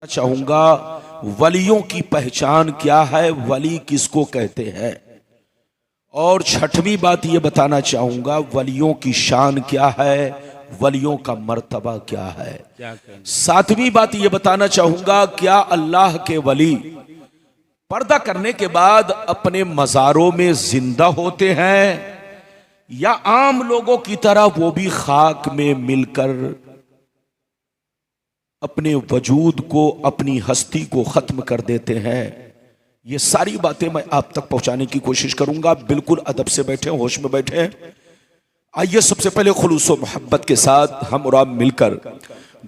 चाहूंगा वलियों की पहचान क्या है, वली किसको कहते हैं। और छठवीं बात यह बताना चाहूंगा वलियों की शान क्या है, वलियों का मर्तबा क्या है। सातवीं बात यह बताना चाहूंगा क्या अल्लाह के वली पर्दा करने के बाद अपने मज़ारों में जिंदा होते हैं या आम लोगों की तरह वो भी खाक में मिलकर अपने वजूद को, अपनी हस्ती को खत्म कर देते हैं। ये सारी बातें मैं आप तक पहुंचाने की कोशिश करूंगा। बिल्कुल अदब से बैठे, होश में बैठे। आइए सबसे पहले खुलूस व मोहब्बत के साथ हम और आप मिलकर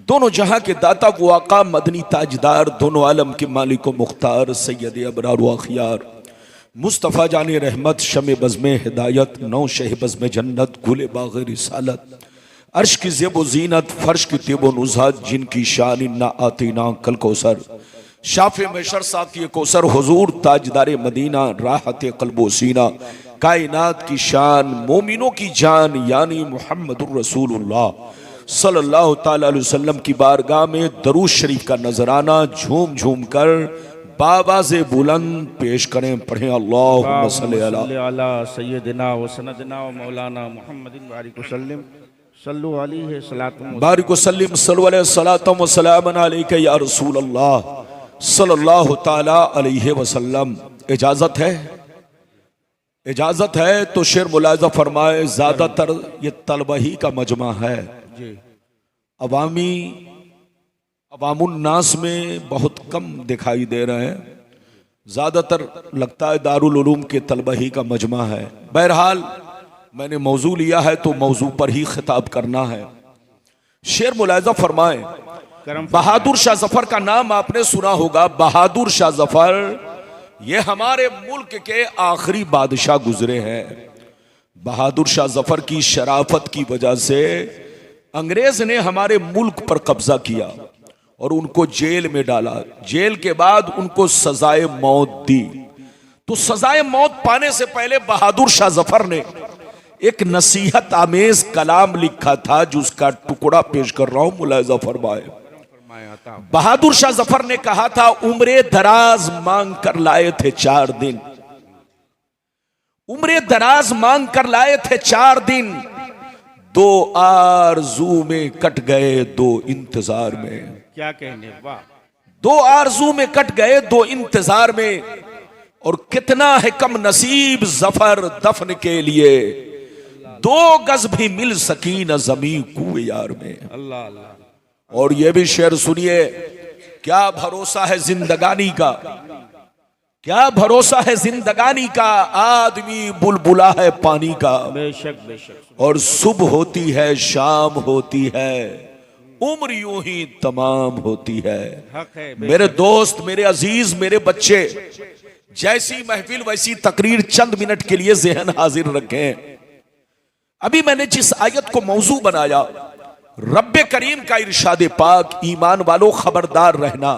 दोनों जहां के दाता वो आका मदनी ताजदार, दोनों आलम के मालिक व मुख्तार सैयद अबरार व अखियार मुस्तफ़ा जाने रहमत, शमे बज़्मे हिदायत, नौ शह बज़्मे जन्नत, गुले बाग़ रिसालत, अर्श की ज़ेब जीनत, फर्श की तिब नुज़हत, जिनकी शान इन्ना आतीना कल कौसर, शाफ़े महशर साक़ी कौसर, हुज़ूर ताजदार मदीना, राहत क़ल्बो सीना, कायनात की शान, मोमिनों की जान यानी मुहम्मदुर रसूलुल्लाह सल्लल्लाहु ताला अलैहि वसल्लम की बारगाह में दरूद शरीफ का नजराना झूम झूम कर बाबाज़े बुलंद पेश करें। पढ़ें अल्लाहुम्मा सल्ली अला सय्यदिना व सनदना व मौलाना मुहम्मदिन बारिक वसल्लम सल्लु अलैहि सलातुम बारिक वसल्लम सल्लु अलैहि सलातुम व सलामन अलैका या रसूल अल्लाह सल्लल्लाहु ताला अलैहि वसल्लम। इजाजत है, इजाजत है तो शेर मुलाजा फरमाए। ज्यादातर ये तलबही का मजमा है, अवामुन्नास में बहुत कम दिखाई दे रहे हैं। ज्यादातर लगता है दारुल उलूम के तलबही का मजमा है। बहरहाल मैंने मौजू लिया है तो मौजू पर ही खिताब करना है। शेर मुलाजा फरमाए। बहादुर शाह जफर का नाम आपने सुना होगा। बहादुर शाह जफर ये हमारे मुल्क के आखिरी बादशाह गुजरे हैं। बहादुर शाह जफर की शराफत की वजह से अंग्रेज ने हमारे मुल्क पर कब्जा किया और उनको जेल में डाला। जेल के बाद उनको सजाए मौत दी। तो सजाए मौत पाने से पहले बहादुर शाह जफर ने एक नसीहत आमेज कलाम लिखा था, जिसका टुकड़ा पेश कर रहा हूं, मुलाहिजा फरमाए। बहादुर शाह जफर ने कहा था, उम्रे दराज मांग कर लाए थे 4 दिन, उम्रे दराज मांग कर लाए थे 4 दिन, 2 आरज़ू में कट गए 2 इंतजार में। क्या कहने, वाह। 2 आरज़ू में कट गए 2 इंतजार में, और कितना है कम नसीब जफर दफन के लिए, 2 गज भी मिल सकी न जमी कुए यार में। अल्लाह अल्लाह। और ये भी शेर सुनिए। क्या भरोसा है जिंदगानी का, क्या भरोसा है जिंदगानी का, आदमी बुलबुला है पानी का। बेशक बेशक। और सुबह होती है शाम होती है, उम्र यूं ही तमाम होती है। हक है मेरे दोस्त, मेरे अजीज, मेरे बच्चे, जैसी महफिल वैसी तकरीर, चंद मिनट के लिए ज़हन हाजिर रखें। अभी मैंने जिस आयत को मौजू बनाया, रब्बे करीम का इरशाद पाक, ईमान वालों खबरदार रहना,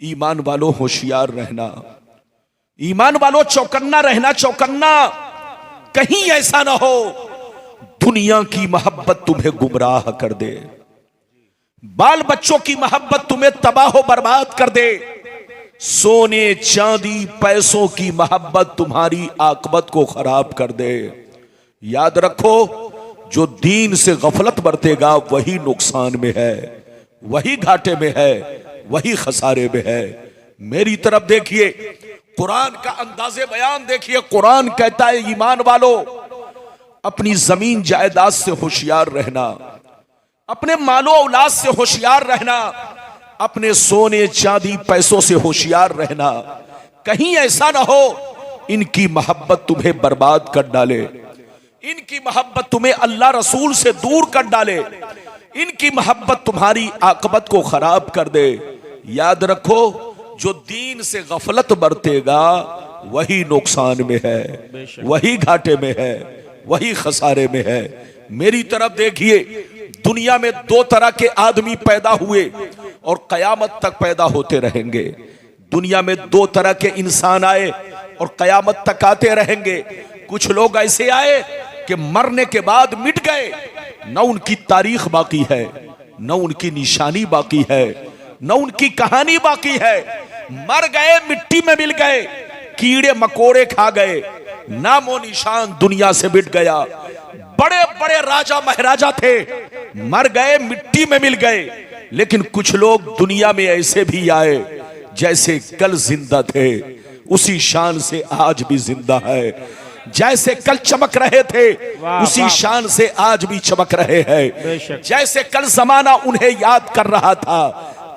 ईमान वालों होशियार रहना, ईमान वालों चौकन्ना रहना, चौकन्ना। कहीं ऐसा ना हो दुनिया की मोहब्बत तुम्हें गुमराह कर दे, बाल बच्चों की मोहब्बत तुम्हें तबाह बर्बाद कर दे, सोने चांदी पैसों की मोहब्बत तुम्हारी आकबत को खराब कर दे। याद रखो, जो दीन से गफलत बरतेगा वही नुकसान में है, वही घाटे में है, वही खसारे में है। मेरी तरफ देखिए, कुरान का अंदाज़े बयान देखिए। कुरान कहता है, ईमान वालों अपनी जमीन जायदाद से होशियार रहना, अपने मालो औलाद से होशियार रहना, अपने सोने चांदी पैसों से होशियार रहना। कहीं ऐसा ना हो इनकी मोहब्बत तुम्हें बर्बाद कर डाले, इनकी मोहब्बत तुम्हें अल्लाह रसूल से दूर कर डाले, इनकी मोहब्बत तुम्हारी आकबत को खराब कर दे। याद रखो, जो दीन से गफलत बरतेगा वही नुकसान में है, वही घाटे में है, वही खसारे में है। मेरी तरफ देखिए, दुनिया में 2 तरह के आदमी पैदा हुए और कयामत तक पैदा होते रहेंगे। दुनिया में 2 तरह के इंसान आए और कयामत तक आते रहेंगे। कुछ लोग ऐसे आए कि मरने के बाद मिट गए, न उनकी तारीख बाकी है, न उनकी निशानी बाकी है, न उनकी कहानी बाकी है। मर गए, मिट्टी में मिल गए, कीड़े मकोड़े खा गए, नामो निशान दुनिया से मिट गया। बड़े बड़े राजा महाराजा थे, मर गए, मिट्टी में मिल गए। लेकिन कुछ लोग दुनिया में ऐसे भी आए जैसे कल जिंदा थे, उसी शान से आज भी जिंदा है। जैसे कल चमक रहे थे उसी शान से आज भी चमक रहे हैं। जैसे कल जमाना उन्हें याद कर रहा था,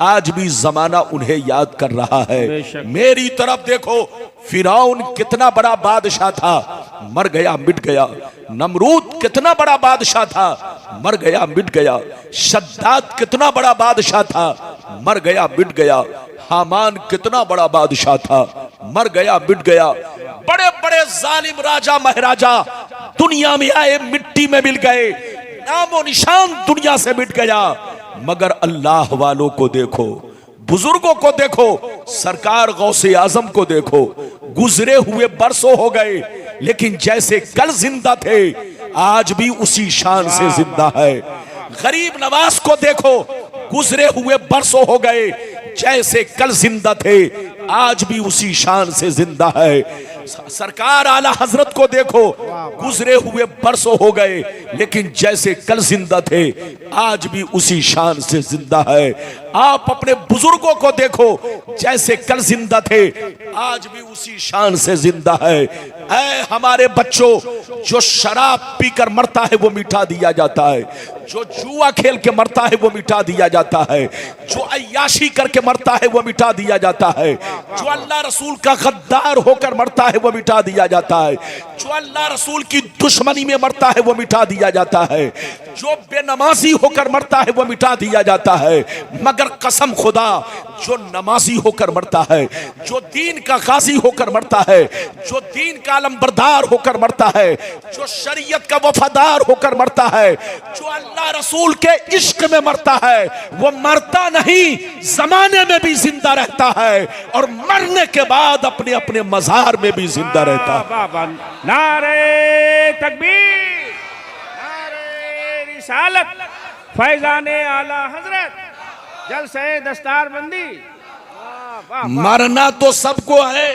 आज भी जमाना उन्हें याद कर रहा है। मेरी तरफ देखो, फिरौन कितना बड़ा बादशाह था, मर गया, मिट गया। नमरूद कितना बड़ा बादशाह था, मर गया, मिट गया। शद्दाद कितना बड़ा बादशाह था, मर गया, मिट गया। हामान कितना बड़ा बादशाह था, मर गया, मिट गया। बड़े बड़े जालिम राजा महाराजा दुनिया में आए, मिट्टी में मिल गए, नामो निशान दुनिया से मिट गया। मगर अल्लाह वालों को देखो, बुजुर्गों को देखो, सरकार गौसे आजम को देखो, गुजरे हुए बरसों हो गए, लेकिन जैसे कल जिंदा थे आज भी उसी शान से जिंदा है। गरीब नवाज को देखो, गुजरे हुए बरसों हो गए, जैसे कल जिंदा थे आज भी उसी शान से जिंदा है। सरकार आला हजरत को देखो, गुजरे हुए बरसों हो गए, लेकिन जैसे कल जिंदा थे आज भी उसी शान से जिंदा है। आप अपने बुजुर्गों को देखो, जैसे कल जिंदा थे आज भी उसी शान से जिंदा है। ऐ हमारे बच्चों, जो शराब पीकर मरता है वो मिटा दिया जाता है, जो जुआ खेल के मरता है वो मिटा दिया जाता है, जो अय्याशी करके मरता है वो मिटा दिया जाता है, जो अल्लाह रसूल का गद्दार होकर मरता है वो मिटा दिया जाता है, जो अल्लाह रसूल की दुश्मनी में मरता है वो मिटा दिया जाता है, जो बेनमाजी होकर मरता है वो मिटा दिया जाता है। मगर कसम खुदा, जो नमाजी होकर मरता है, जो दीन का गाजी होकर मरता है, जो दीन का अलमबरदार होकर मरता है, जो शरीयत का वफादार होकर मरता है, जो अल्लाह रसूल के इश्क में मरता है, वो मरता नहीं, जमाने में भी जिंदा रहता है और मरने के बाद अपने अपने मजार में भी जिंदा रहता है। नारे तकबीर, नारे रिसालत, फैजाने आला हजरत, जलसे दस्तारबंदी। मरना तो सबको है,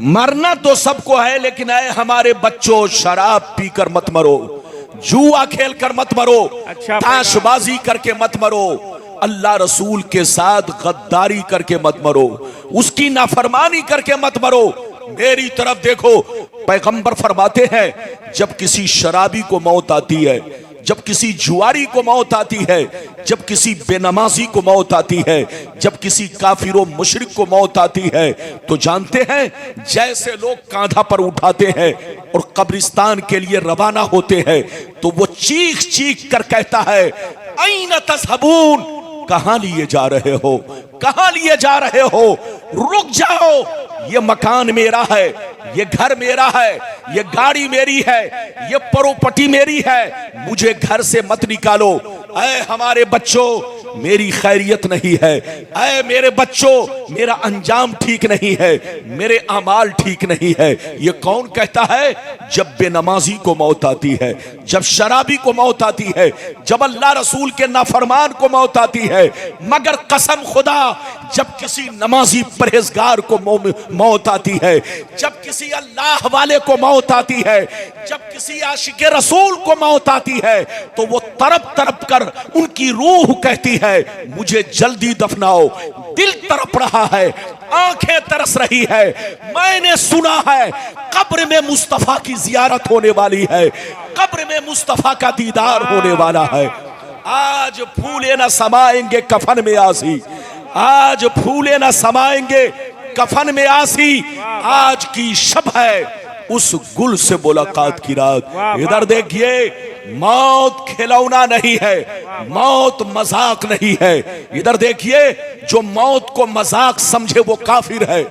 मरना तो सबको है, लेकिन ऐ हमारे बच्चों, शराब पीकर मत मरो, जुआ खेल कर मत मरो, ताशबाजी करके मत मरो, अल्लाह रसूल के साथ गद्दारी करके मत मरो, उसकी नाफरमानी करके मत मरो। मेरी तरफ देखो, पैगंबर फरमाते हैं, जब किसी शराबी को मौत आती है, जब किसी जुआरी को मौत आती है, जब किसी बेनमाजी को मौत आती है, जब किसी काफिर मुशरिक को मौत आती है, तो जानते हैं जैसे लोग कांधा पर उठाते हैं और कब्रिस्तान के लिए रवाना होते हैं, तो वो चीख चीख कर कहता है, ऐन तज़हबून, कहां लिए जा रहे हो, कहां लिए जा रहे हो, रुक जाओ, ये मकान मेरा है, ये घर मेरा है, ये गाड़ी मेरी है, ये प्रॉपर्टी मेरी है, मुझे घर से मत निकालो। ऐ हमारे बच्चों, मेरी खैरियत नहीं है, ऐ मेरे बच्चों, मेरा अंजाम ठीक नहीं है, मेरे अमाल ठीक नहीं है। ये कौन कहता है? जब बेनमाजी को मौत आती है, जब शराबी को मौत आती है, जब अल्लाह रसूल के नाफरमान को मौत आती है। मगर कसम खुदा, जब किसी नमाजी परहेजगार को मौत आती है, जब किसी अल्लाह वाले को मौत आती है, जब किसी आशिक रसूल को मौत आती है, तो वो तड़प तड़प कर उनकी रूह कहती है, मुझे जल्दी दफनाओ। दिल तड़प रहा है, आंखें तरस रही है। मैंने सुना है कब्र में मुस्तफा की जियारत होने वाली है, कब्र में मुस्तफा का दीदार होने वाला है। आज फूले न समाएंगे कफन में आसी, आज फूले न समाएंगे कफन में आसी, आज की शब है उस गुल से मुलाकात की रात। इधर देखिए, मौत खिलौना नहीं है, मौत मजाक नहीं है। इधर देखिए, जो मौत को मजाक समझे वो काफिर है,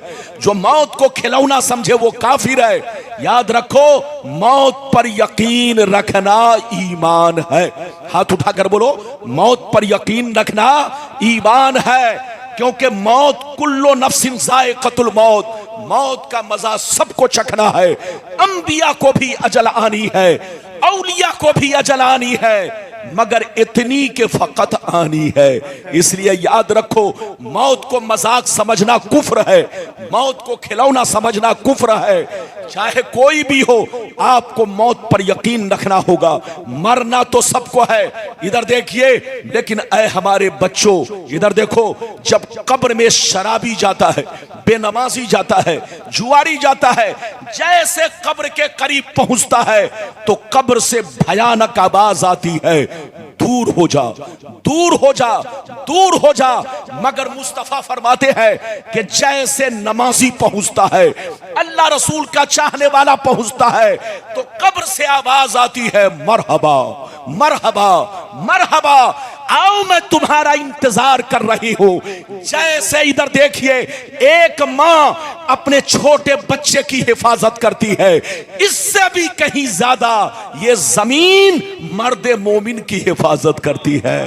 जो मौत को खिलौना समझे वो काफिर है। याद रखो, मौत पर यकीन रखना ईमान है। हाथ उठाकर बोलो, मौत पर यकीन रखना ईमान है, क्योंकि मौत कुल्लो नफ्सिन ज़ाइक़तुल मौत, मौत का मजा सबको चखना है। अंबिया को भी अजल आनी है, औलिया को भी अजल आनी है, मगर इतनी के फकत आनी है। इसलिए याद रखो, मौत को मजाक समझना कुफ्र है, मौत को खिलौना समझना कुफ्र है। चाहे कोई भी हो, आपको मौत पर यकीन रखना होगा। मरना तो सबको है, इधर देखिए। लेकिन ऐ हमारे बच्चों, इधर देखो, जब कब्र में शराबी जाता है, बेनमाजी जाता है, जुआरी जाता है, जैसे कब्र के करीब पहुंचता है तो कब्र से भयानक आवाज आती है, दूर हो जा, दूर हो जा, दूर हो जा। मगर मुस्तफा फरमाते हैं कि जैसे नमाजी पहुंचता है, अल्लाह रसूल का चाहने वाला पहुंचता है, तो कब्र से आवाज आती है, मरहबा मरहबा मरहबा, आओ मैं तुम्हारा इंतजार कर रही हूं। जैसे इधर देखिए, एक मां अपने छोटे बच्चे की हिफाजत करती है, इससे भी कहीं ज्यादा ये जमीन मर्द मोमिन की हिफाजत करती है,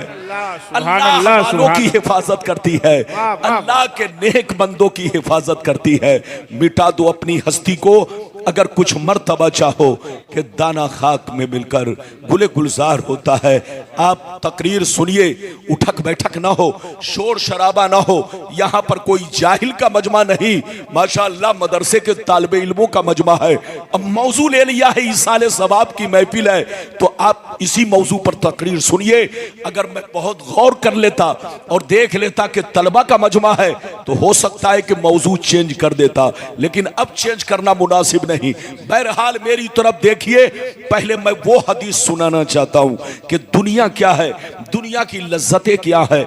अल्लाह वालों की हिफाजत करती है, अल्लाह के नेक बंदों की हिफाजत करती है। मिटा दो अपनी हस्ती को, अगर कुछ मर्तबा चाहो कि दाना खाक में मिलकर गुले गुलजार होता है। आप तकरीर सुनिए, उठक बैठक ना हो, शोर शराबा ना हो। यहां पर कोई जाहिल का मजमा नहीं, माशाअल्लाह मदरसे के तालिबे इल्मों का मजमा है। अब मौजू ले लिया है, इसाले सवाब की महफिल है, तो आप इसी मौजू पर तकरीर सुनिए। अगर मैं बहुत गौर कर लेता और देख लेता कि तलबा का मजमा है, तो हो सकता है कि मौजू चेंज कर देता, लेकिन अब चेंज करना मुनासिब नहीं। बहरहाल मेरी तरफ देखिए, पहले मैं वो हदीस सुनाना चाहता हूं कि दुनिया क्या है, दुनिया की लज्जतें क्या है।